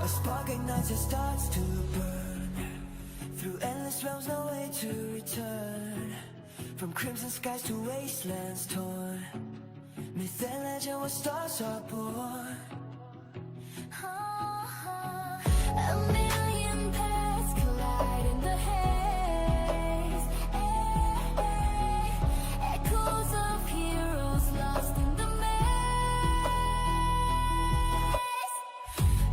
A spark ignites and starts to burn. Through endless realms, no way to return. From crimson skies to wastelands torn. Myth and legend where stars are born. A million paths collide in the haze. Echoes of heroes lost in the maze.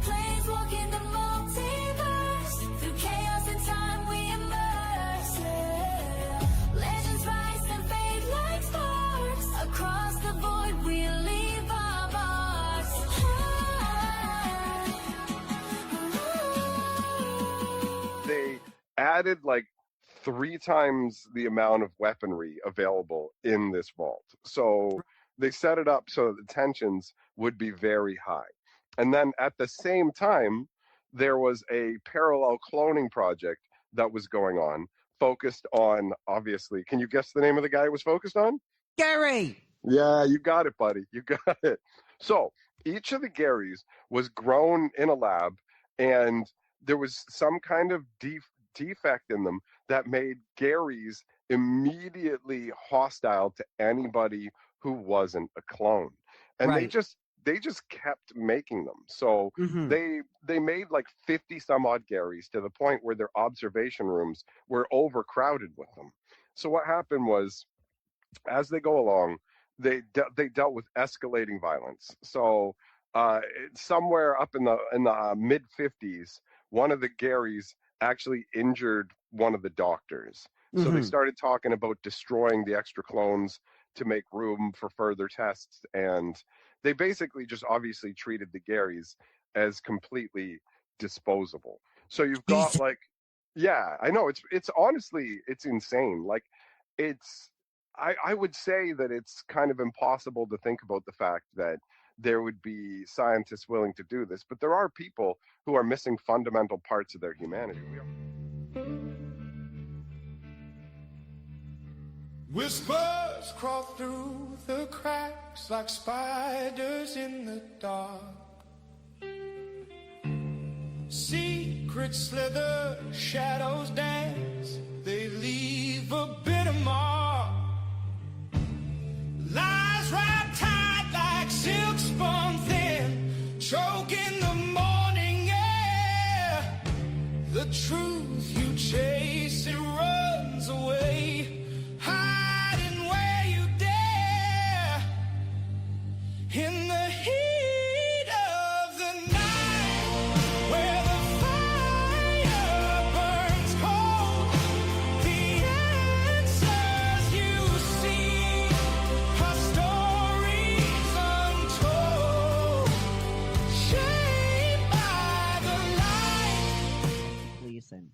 Planes walking the multiverse. Through chaos and time we immerse. Legends rise and fade like sparks. Across the void we leave our marks. They added like 3 times the amount of weaponry available in this vault. So they set it up so that the tensions would be very high. And then at the same time, there was a parallel cloning project that was going on, focused on, obviously, can you guess the name of the guy it was focused on? Gary! Yeah, you got it, buddy. You got it. So each of the Garys was grown in a lab, and there was some kind of defect in them that made Garys immediately hostile to anybody who wasn't a clone. And Right. they just kept making them. So they made like 50 some odd Garys to the point where their observation rooms were overcrowded with them. So what happened was, as they go along, they dealt with escalating violence. So somewhere up in the mid 50s, one of the Garys actually injured one of the doctors. So they started talking about destroying the extra clones to make room for further tests, and they basically just obviously treated the Garys as completely disposable. So you've got like, yeah, I know, it's honestly, it's insane. Like, it's, I would say that it's kind of impossible to think about the fact that there would be scientists willing to do this, but there are people who are missing fundamental parts of their humanity. Whispers crawl through the cracks like spiders in the dark. Secrets slither, shadows dance, they leave a bitter mark. Lies wrapped tight like silk spun thin, choke in the morning air. The truth you chase, it runs away. Hiding where you dare. In the heat of the night, where the fire burns cold, the answers you seek are stories untold, shaped by the light. Listen.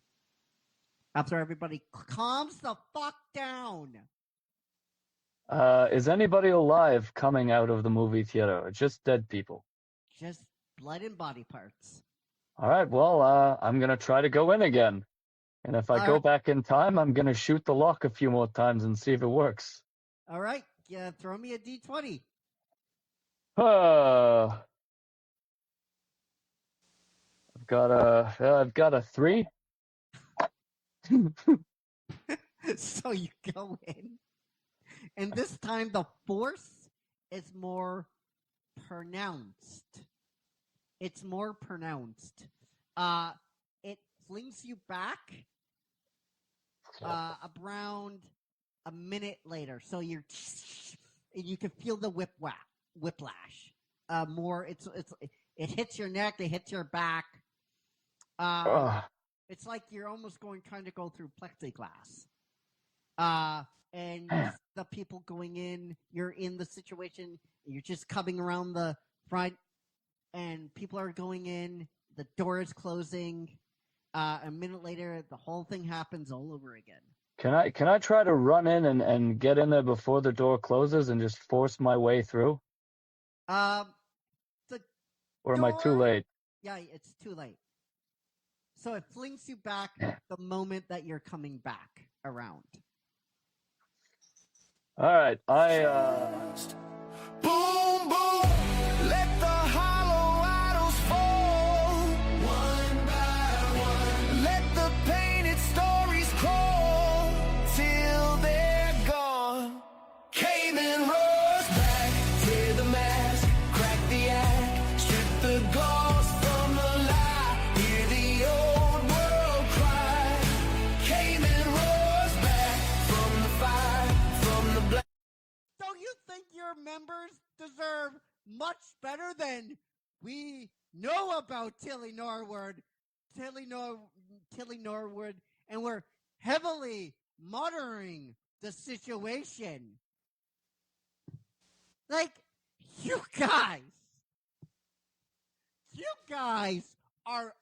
After everybody calms the fuck down. Is anybody alive coming out of the movie theater? Or just dead people? Just blood and body parts. All right, well, I'm going to try to go in again. And if I go back in time, I'm going to shoot the lock a few more times and see if it works. All right, yeah, throw me a D20. I've got a 3. So you go in, and this time the force is more pronounced. It's more pronounced. It flings you back around a minute later. So you can feel the whiplash. It hits your neck, it hits your back. It's like you're almost going trying to go through plexiglass. And the people going in, you're in the situation, you're just coming around the front, and people are going in, the door is closing. A minute later, the whole thing happens all over again. Can I try to run in and get in there before the door closes and just force my way through? Or am I too late? Yeah, it's too late. So it flings you back the moment that you're coming back around. All right, Boom, boom, let the hollow idols fall. members deserve much better than we know about Tilly Norwood, and we're heavily monitoring the situation. Like, you guys are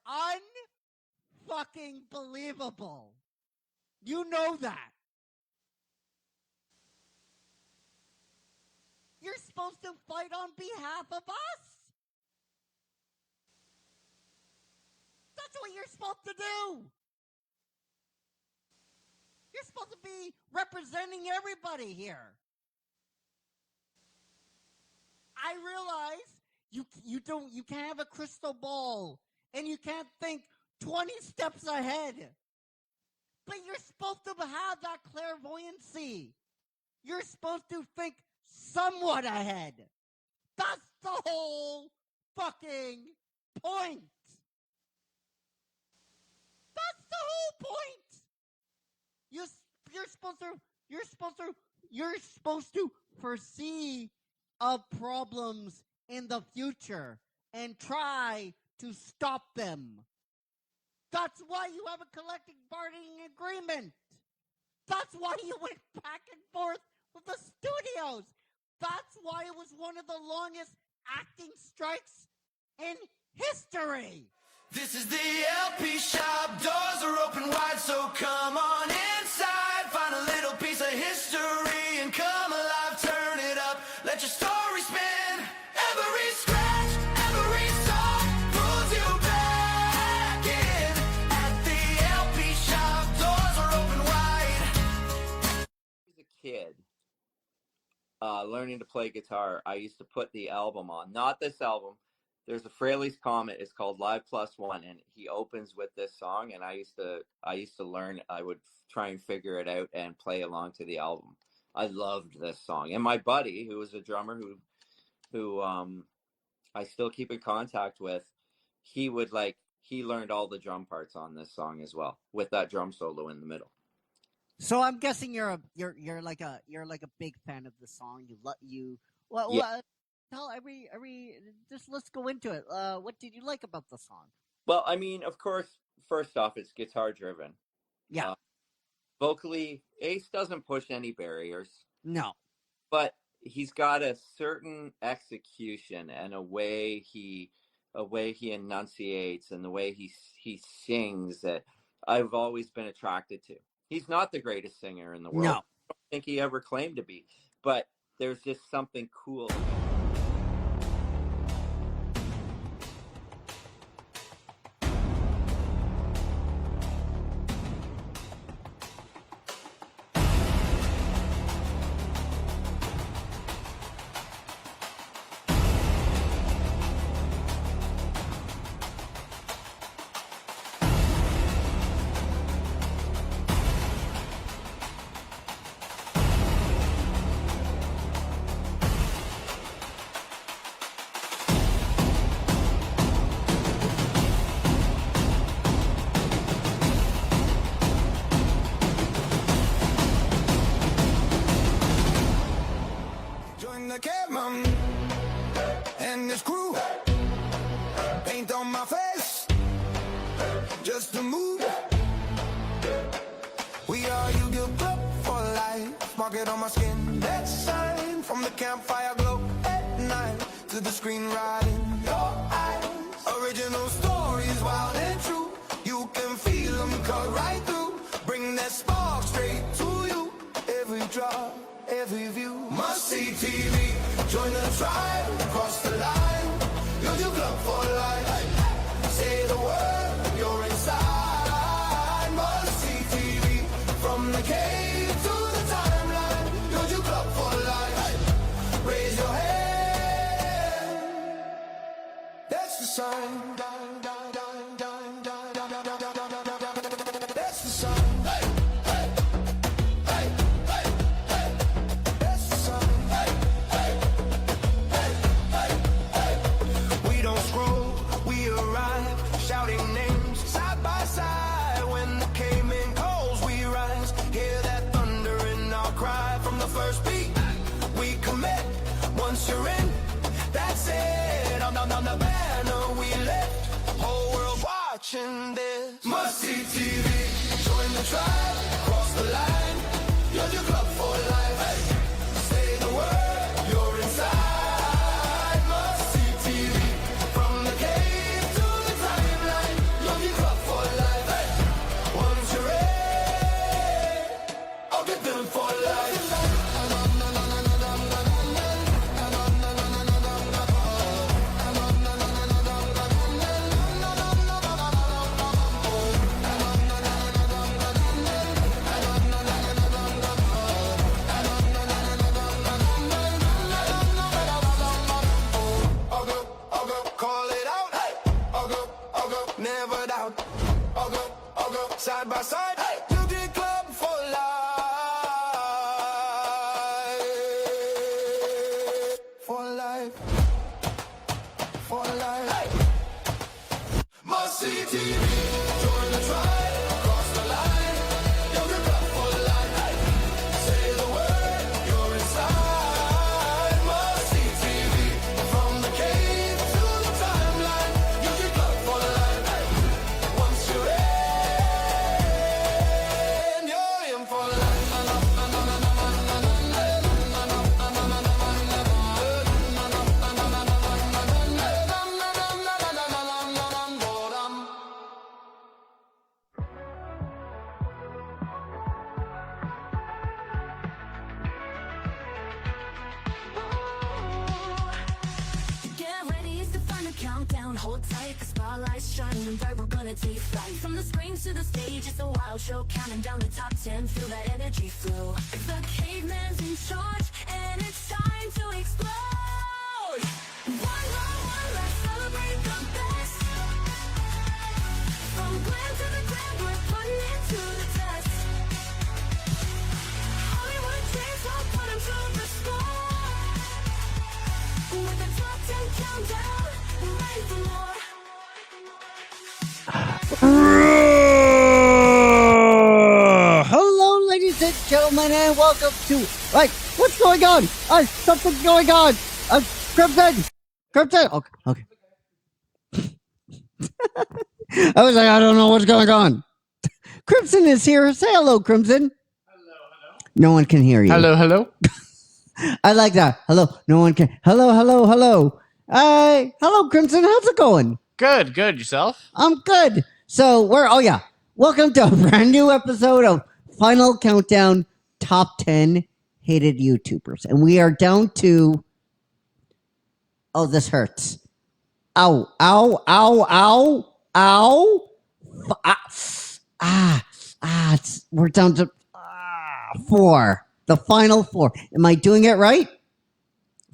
unfucking believable. You know that. You're supposed to fight on behalf of us. That's what you're supposed to do. You're supposed to be representing everybody here. I realize you can't have a crystal ball and you can't think 20 steps ahead. But you're supposed to have that clairvoyancy. You're supposed to think somewhat ahead. That's the whole fucking point. That's the whole point. You're supposed to foresee of problems in the future and try to stop them. That's why you have a collective bargaining agreement. That's why you went back and forth with the studios. That's why it was one of the longest acting strikes in history. This is the LP shop, doors are open wide, so come on inside. Find a little piece of history and come alive, turn it up, let your story spin. Every scratch, every song pulls you back in. At the LP shop, doors are open wide. As a kid, learning to play guitar, I used to put the album on, not this album. There's a Fraley's Comet. It's called Live Plus One, and he opens with this song. And I used to learn. I would try and figure it out and play along to the album. I loved this song. And my buddy, who was a drummer, who I still keep in contact with, he learned all the drum parts on this song as well, with that drum solo in the middle. So I'm guessing you're like a big fan of the song. Tell just let's go into it. What did you like about the song? Well, I mean, of course, first off, it's guitar driven. Yeah. Vocally, Ace doesn't push any barriers. No. But he's got a certain execution and a way he enunciates and the way he sings that I've always been attracted to. He's not the greatest singer in the world. No. I don't think he ever claimed to be, but there's just something cool. The cameraman and his crew, paint on my face, just to move. We are Yu-Gi-Oh Club for life, mark it on my skin, that sign from the campfire glow at night to the screen right in your eyes. Original stories, wild and true, you can feel them cut right through, bring that spark straight to you. Every drop, every view, must see TV. Join the tribe, cross the line. Yu-Gi-Oh Club for life. Say the word, you're inside. Must see TV. From the cave to the timeline. Yu-Gi-Oh Club for life. Raise your hand. That's the sign. That's the sign. Once you're in, that's it. I'm the banner we lift. Whole world watching this. Must see TV. Join the tribe, cross the line. You're your club for life. Hey. Say the word, you're inside. Must see TV. From the cave to the timeline. You're your club for life. Hey. Once you're in, I'll get them for life. Call it out. Hey. I'll go, never doubt. I'll go, side by side. Hey. You get club for life. For life. For life. Hey. Must see TV. Join the tribe. Cross the line. You get club for life. Hey. Say the word. You're inside. Must see TV. From the cave to the timeline. You get club for life. Hey. Once you're in, you're in for life. Get ready, it's the final countdown. Hold tight, the spotlight's shining bright. We're gonna take flight. From the screens to the stage, it's a wild show. Counting down the top 10, feel that energy flow. The caveman's in charge, and it's time to explode. One more, one, let's celebrate the best. From glam to the glam, we're putting it to the test. Hollywood dreams, we'll put 'em to the score. With the top 10 countdown, ready for more. Hello, ladies and gentlemen, and welcome to. Right, what's going on? Something's going on. Crimson. Okay. I was like, I don't know what's going on. Crimson is here. Say hello, Crimson. Hello. No one can hear you. Hello. I like that. Hello. No one can. Hello. Hello, Crimson. How's it going? Good. Yourself? I'm good. So welcome to a brand new episode of Final Countdown Top 10 Hated YouTubers. And we are down to, this hurts. Ow. We're down to 4. The final 4. Am I doing it right?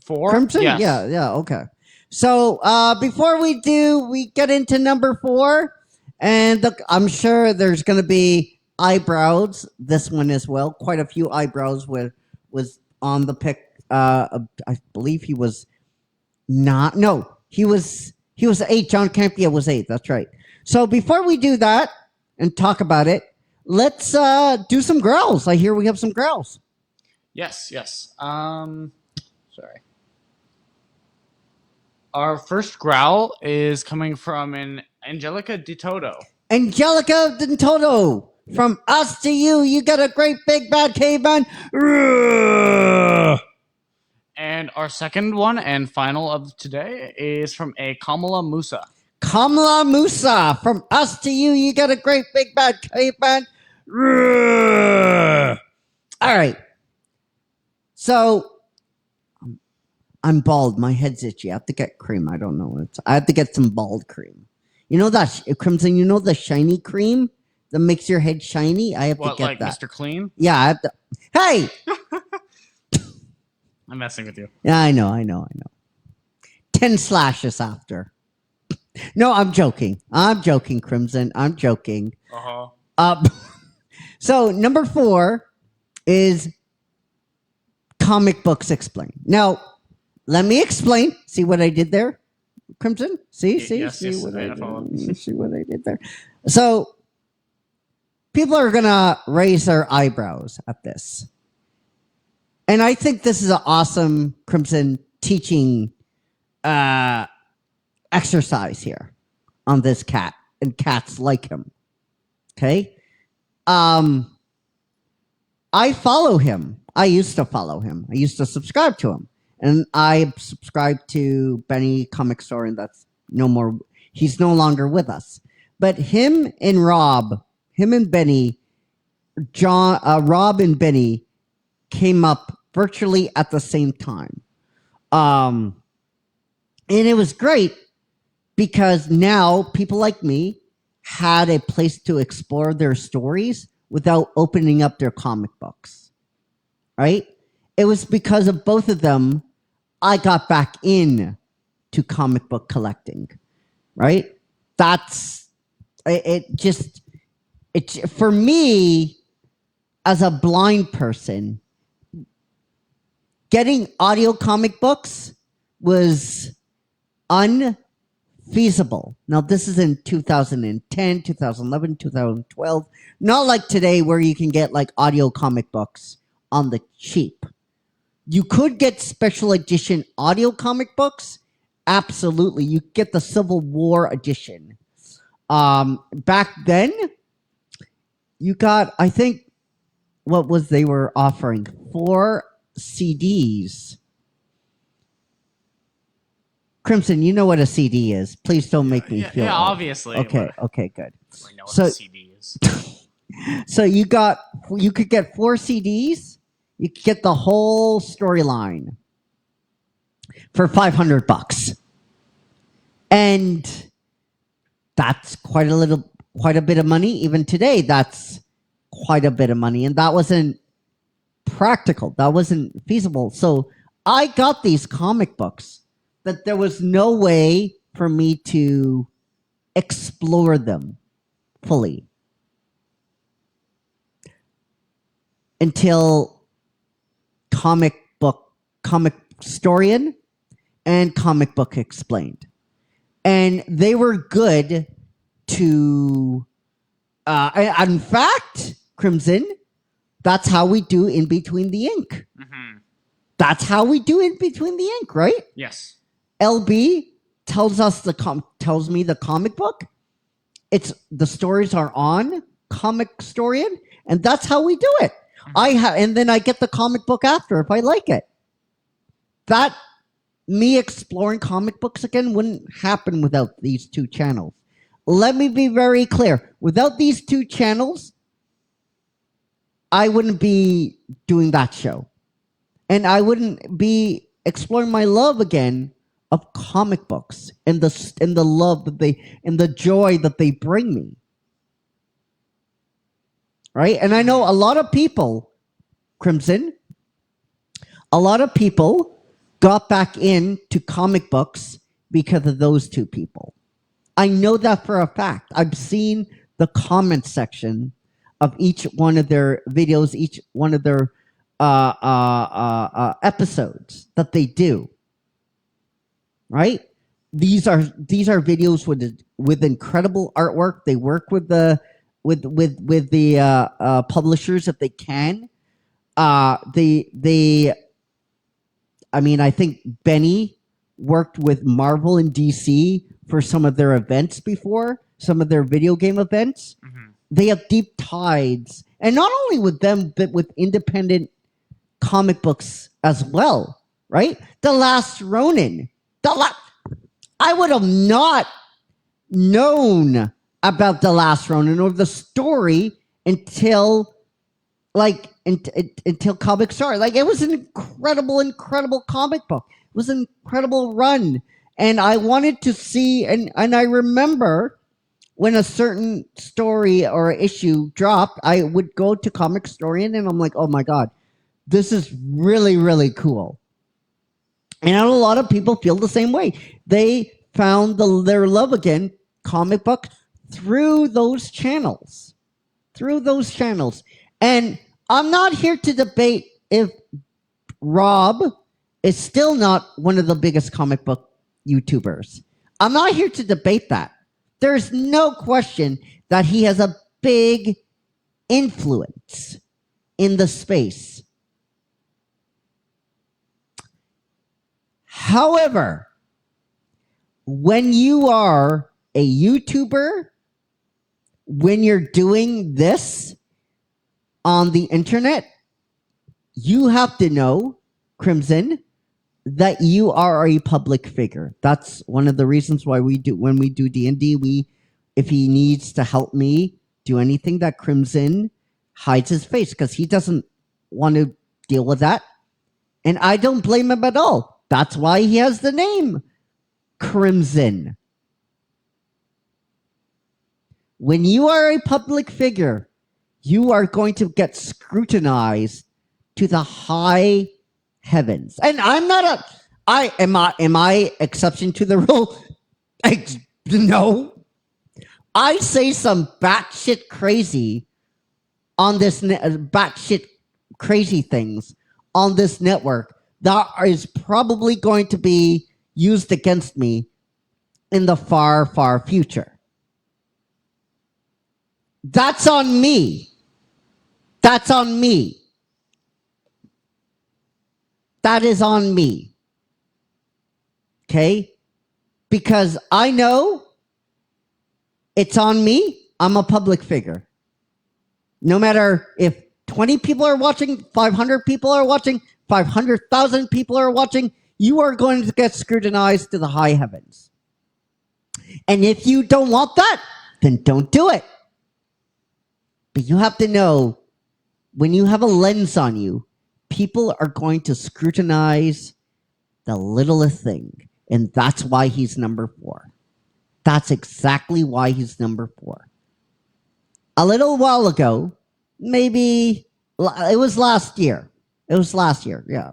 4? Crimson? Yes. Yeah, okay. So before we get into number 4, and I'm sure there's going to be eyebrows. This one as well. Quite a few eyebrows was on the pick. I believe he was not. No, he was 8. John Campia was 8. That's right. So before we do that and talk about it, let's do some growls. I hear we have some growls. Yes. Sorry. Our first growl is coming from an Angelica Di Toto. Angelica Di Toto. From us to you, you got a great big bad caveman. And our second one and final of today is from a Kamala Musa. Kamala Musa. From us to you, you got a great big bad caveman. All right. So I'm bald. My head's itchy. I have to get cream. I don't know. I have to get some bald cream. You know that, Crimson, you know the shiny cream that makes your head shiny? I have to get that. Mr. Clean? Yeah, I have to. Hey! I'm messing with you. Yeah, I know. 10 slashes after. No, I'm joking, Crimson. I'm joking. So number 4 is comic books explained. Now, let me explain. See what I did there, Crimson? See what I did there. So people are gonna raise their eyebrows at this, and I think this is an awesome, Crimson, teaching exercise here on this cat and cats like him. Okay. I follow him. I used to follow him. I used to subscribe to him. And I subscribed to Benny Comic Store, and that's no more. He's no longer with us. But him and Benny, Rob and Benny came up virtually at the same time. And it was great because now people like me had a place to explore their stories without opening up their comic books. Right? It was because of both of them I got back in to comic book collecting. Right? That's it for me as a blind person, getting audio comic books was unfeasible. Now, this is in 2010, 2011, 2012. Not like today where you can get like audio comic books on the cheap. You could get special edition audio comic books. Absolutely. You get the Civil War edition. Back then, you got, I think, they were offering 4 CDs. Crimson, you know what a CD is. Please don't make me feel yeah, old. obviously. Okay, good. I know what a CD is. So you could get 4 CDs. You could get the whole storyline for $500. And that's quite a bit of money. Even today, that's quite a bit of money. And that wasn't practical. That wasn't feasible. So I got these comic books that there was no way for me to explore them fully until Comic Storian and Comic Book Explained. And they were good to in fact, Crimson, that's how we do In Between the Ink. Mm-hmm. That's how we do In Between the Ink, right? Yes. LB tells me the comic book. It's the stories are on Comic Storian, and that's how we do it. Mm-hmm. And then I get the comic book after if I like it. That me exploring comic books again wouldn't happen without these 2 channels. Let me be very clear. Without these 2 channels, I wouldn't be doing that show. And I wouldn't be exploring my love again of comic books and the love and the joy that they bring me. Right? And I know a lot of people, Crimson, got back into comic books because of those 2 people. I know that for a fact. I've seen the comment section of each one of their videos, each one of their episodes that they do. Right? These are videos with incredible artwork. They work with the publishers if they can. I think Benny worked with Marvel and DC for some of their events before, some of their video game events. Mm-hmm. They have deep ties, and not only with them, but with independent comic books as well, right? The Last Ronin. I would have not known about The Last Ronin or the story until Comic Star. Like, it was an incredible comic book. It was an incredible run. And I wanted to see, and I remember when a certain story or issue dropped, I would go to Comic Storian and I'm like, oh my God, this is really, really cool. And a lot of people feel the same way. They found their love again, comic book, through those channels. And I'm not here to debate if Rob is still not one of the biggest comic book YouTubers. I'm not here to debate that. There's no question that he has a big influence in the space. However, when you are a YouTuber, when you're doing this on the internet, you have to know, Crimson, that you are a public figure. That's one of the reasons why when we do D&D, if he needs to help me do anything, that Crimson hides his face because he doesn't want to deal with that. And I don't blame him at all. That's why he has the name Crimson. When you are a public figure, you are going to get scrutinized to the high heavens. And I'm not am I exception to the rule? No. I say some batshit crazy on this batshit crazy things on this network that is probably going to be used against me in the far, far future. That's on me. That's on me. That is on me. Okay? Because I know it's on me. I'm a public figure. No matter if 20 people are watching, 500 people are watching, 500,000 people are watching, you are going to get scrutinized to the high heavens. And if you don't want that, then don't do it. But you have to know, when you have a lens on you, people are going to scrutinize the littlest thing. And that's why he's number 4. That's exactly why he's number 4. A little while ago, maybe it was last year. It was last year, yeah.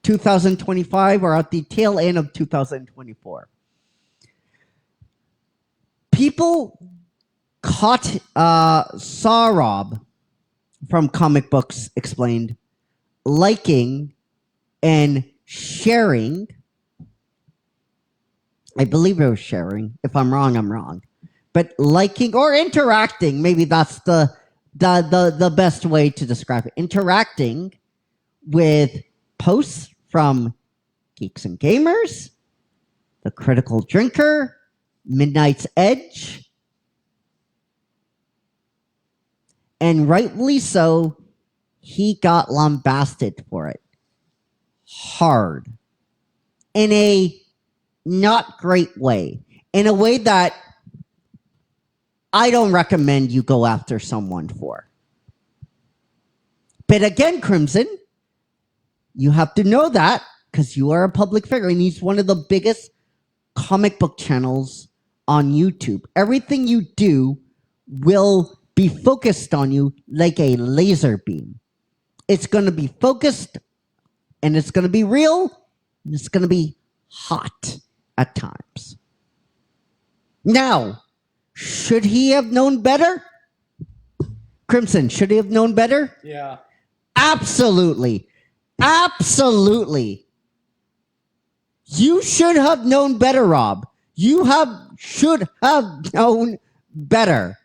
2025 or at the tail end of 2024. People saw Rob from Comic Books Explained liking and sharing. I believe it was sharing. If I'm wrong, I'm wrong. But liking or interacting, maybe that's the best way to describe it. Interacting with posts from Geeks and Gamers, The Critical Drinker, Midnight's Edge, and rightly so, he got lambasted for it. Hard. In a not great way. In a way that I don't recommend you go after someone for. But again, Crimson, you have to know that because you are a public figure and he's one of the biggest comic book channels on YouTube. Everything you do will be focused on you like a laser beam. It's going to be focused and it's going to be real and it's going to be hot at times. Now, should he have known better? Crimson, should he have known better? Yeah. Absolutely. Absolutely. You should have known better, Rob. You should have known better.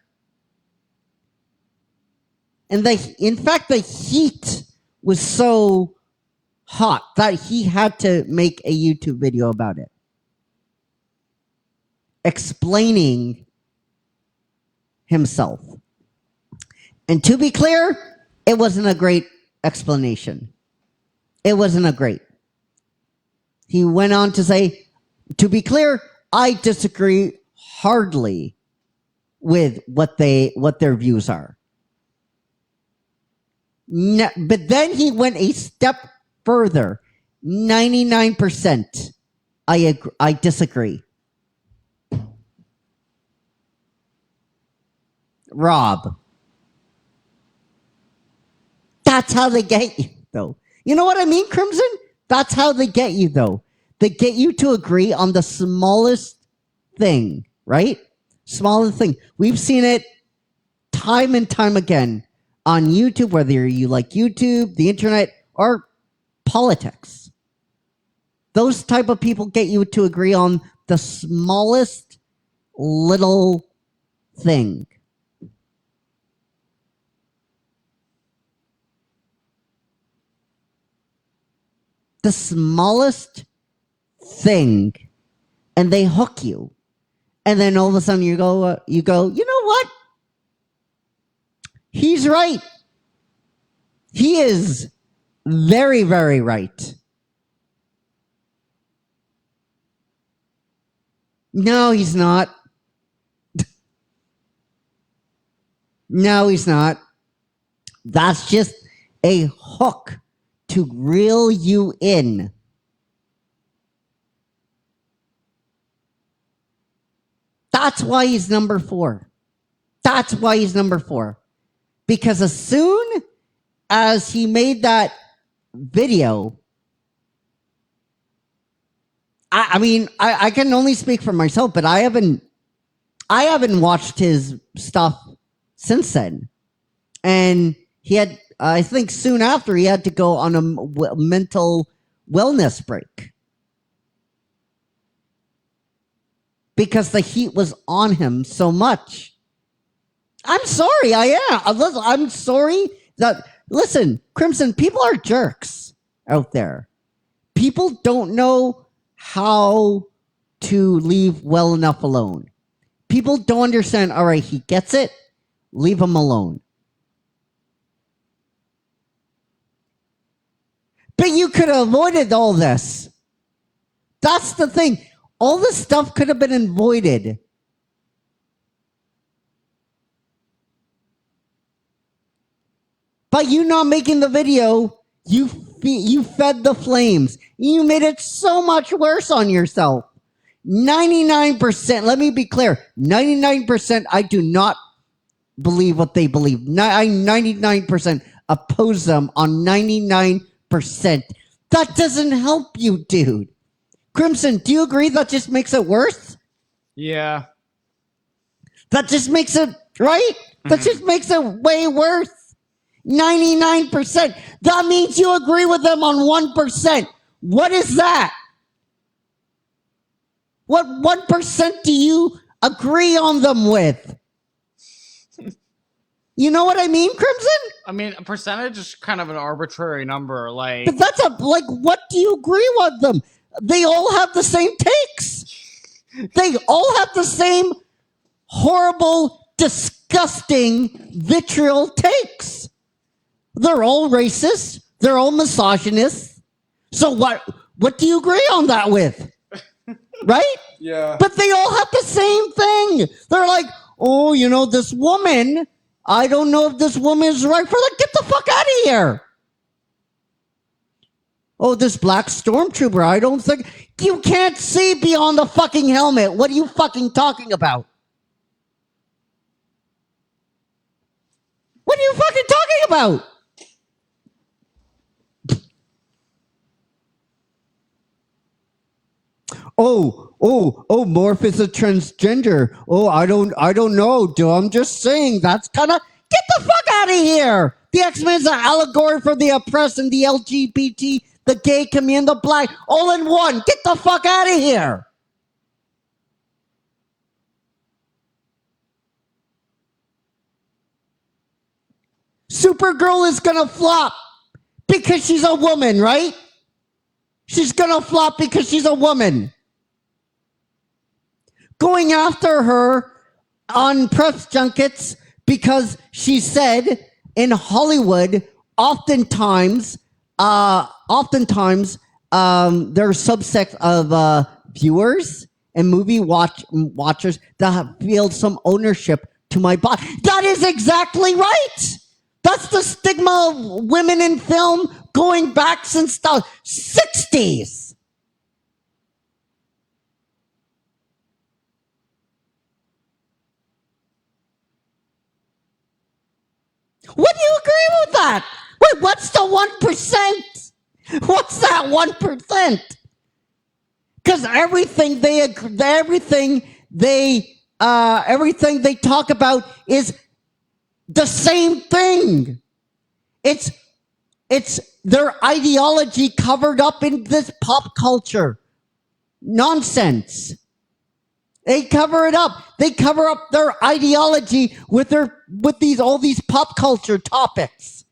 And in fact, the heat was so hot that he had to make a YouTube video about it, explaining himself. And to be clear, it wasn't a great explanation. It wasn't a great. He went on to say, to be clear, I disagree hardly with what their views are. No, but then he went a step further. 99%. I disagree. Rob. That's how they get you, though. You know what I mean, Crimson? That's how they get you, though. They get you to agree on the smallest thing, right? Smallest thing. We've seen it time and time again on YouTube, whether you like YouTube, the internet, or politics. Those type of people get you to agree on the smallest little thing. the smallest thing and they hook you. And then all of a sudden you go, you know what? He's right. He is very, very right. No, he's not. No, he's not. That's just a hook to reel you in. That's why he's number 4. That's why he's number 4. Because as soon as he made that video, I mean, I can only speak for myself, but I haven't watched his stuff since then. And he had, I think soon after, he had to go on a mental wellness break. Because the heat was on him so much. I'm sorry, I am. I'm sorry that, listen, Crimson, people are jerks out there. People don't know how to leave well enough alone. People don't understand, all right, he gets it, leave him alone. But you could have avoided all this. That's the thing. All this stuff could have been avoided. By you not making the video, you fed the flames. You made it so much worse on yourself. 99%, let me be clear, 99% I do not believe what they believe. I 99% oppose them on 99%. That doesn't help you, dude. Crimson, do you agree that just makes it worse? Yeah. That just makes it, right? That just makes it way worse. 99%. That means you agree with them on 1%. What is that? What 1% do you agree on them with? You know what I mean, Crimson? I mean, a percentage is kind of an arbitrary number. Like, But that's what do you agree with them? They all have the same takes. They all have the same horrible, disgusting, vitriol takes. They're all racist. They're all misogynist. So what do you agree on that with? Right? yeah. But they all have the same thing. They're like, oh, you know, this woman, I don't know if this woman is right for that. Get the fuck out of here. Oh, this black stormtrooper, I don't think, you can't see beyond the fucking helmet. What are you fucking talking about? What are you fucking talking about? Oh, Morph is a transgender. Oh, I don't know, dude. I'm just saying that's kind of, get the fuck out of here. The X-Men's an allegory for the oppressed and the LGBT, the gay community, the black, all in one. Get the fuck out of here. Supergirl is gonna flop because she's a woman, right? She's gonna flop because she's a woman. Going after her on press junkets because she said in Hollywood, oftentimes, there are subsects of viewers and movie watchers that feel some ownership to my body. That is exactly right. That's the stigma of women in film going back since the 60s. What do you agree with that? Wait, what's the 1%? What's that 1%? Because everything they talk about is the same thing. It's their ideology covered up in this pop culture nonsense. They cover it up. They cover up their ideology with all these pop culture topics.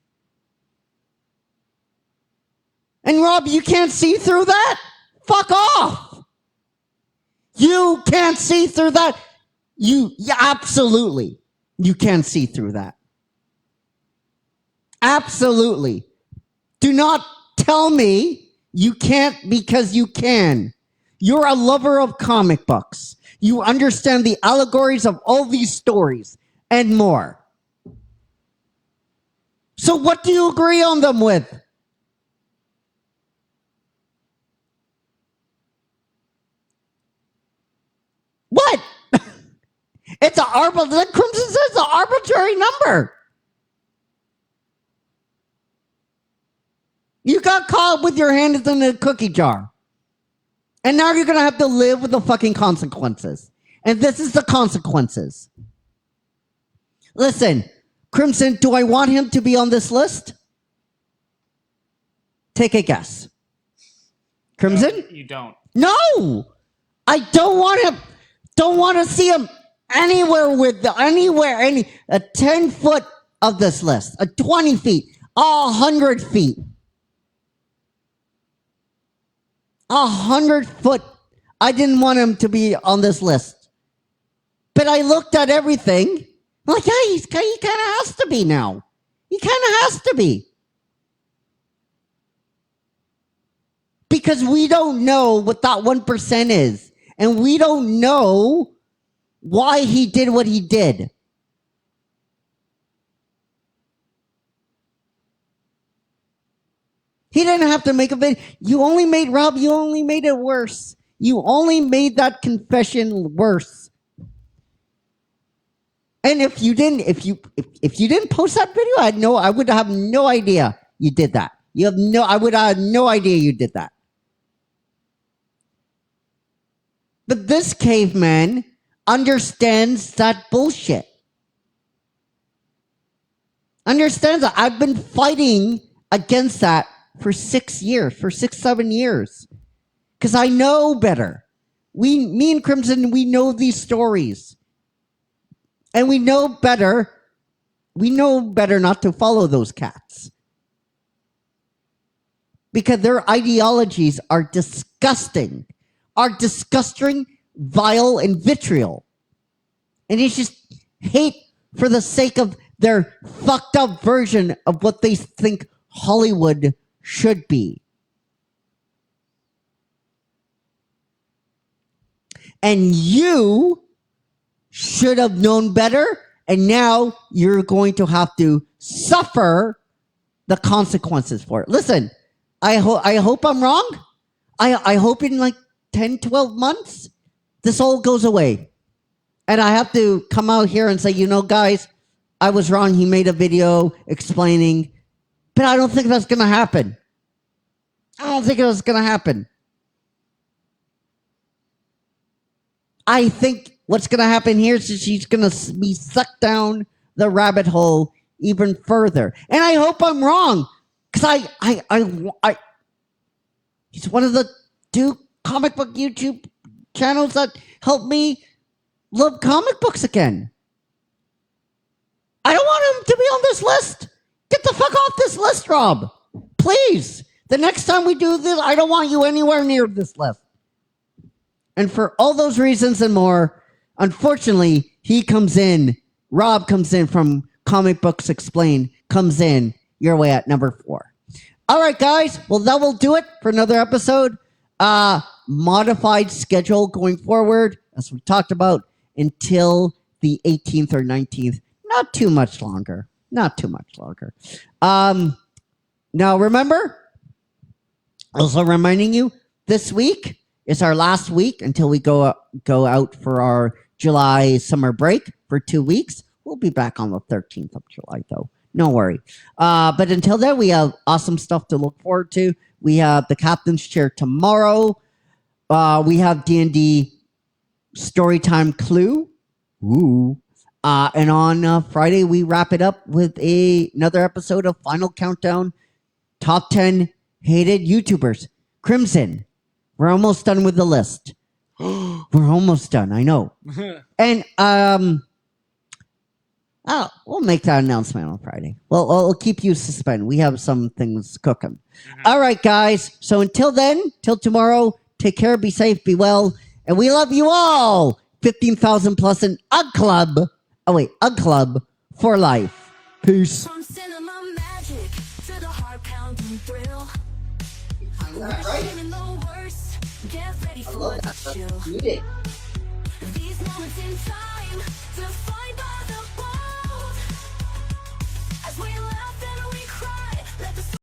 And Rob, you can't see through that? Fuck off. You can't see through that. Yeah, absolutely. You can't see through that. Absolutely. Do not tell me you can't because you can. You're a lover of comic books. You understand the allegories of all these stories and more. So what do you agree on them with? What? It's an arbitrary. Crimson says it's an arbitrary number. You got caught with your hands in a cookie jar. And now you're going to have to live with the fucking consequences. And this is the consequences. Listen, Crimson, do I want him to be on this list? Take a guess. Crimson? No, you don't. No! I don't want him. Don't want to see him anywhere a 10 foot of this list, a 20 feet, 100 feet. 100 foot. I didn't want him to be on this list. But I looked at everything. I'm like, yeah, he kind of has to be now. He kind of has to be. Because we don't know what that 1% is. And we don't know why he did what he did. He didn't have to make a video. You only made it worse. You only made that confession worse. And if you didn't post that video, I would have no idea you did that. I would have no idea you did that. But this caveman understands that bullshit. Understands that. I've been fighting against that for 6 years, for 7 years. Because I know better. Me and Crimson, we know these stories. And we know better not to follow those cats. Because their ideologies are disgusting, vile, and vitriol. And it's just hate for the sake of their fucked up version of what they think Hollywood should be. And you should have known better, and now you're going to have to suffer the consequences for it. Listen, I hope I'm wrong. I hope in like 10, 12 months, this all goes away. And I have to come out here and say, guys, I was wrong. He made a video explaining, but I don't think that's going to happen. I don't think it's going to happen. I think what's going to happen here is she's going to be sucked down the rabbit hole even further. And I hope I'm wrong. Because he's one of the 2 comic book YouTube channels that helped me love comic books again. I don't want him to be on this list. Get the fuck off this list, Rob. Please. The next time we do this, I don't want you anywhere near this list. And for all those reasons and more, unfortunately, Rob comes in from Comic Books Explained, comes in your way at number 4. All right, guys. Well, that will do it for another episode. Modified schedule going forward, as we talked about, until the 18th or 19th. Not too much longer. Now, remember, also reminding you, this week is our last week until we go out for our July summer break for 2 weeks. We'll be back on the 13th of July, though. No worry. But until then, we have awesome stuff to look forward to. We have the Captain's Chair tomorrow. We have D&D Storytime Clue. Ooh. And on Friday, we wrap it up with another episode of Final Countdown, Top 10 Hated YouTubers. Crimson, we're almost done with the list. We're almost done, I know. And Oh, we'll make that announcement on Friday. Well, we'll keep you suspended. We have some things cooking. All right, guys. So until then, till tomorrow, take care, be safe, be well, and we love you all. 15,000 plus an UGG Club. Oh, wait, UGG Club for life. Peace. From cinema magic to the heart pounding thrill. Right? In the worst, get ready for the chill. You did. These moments in time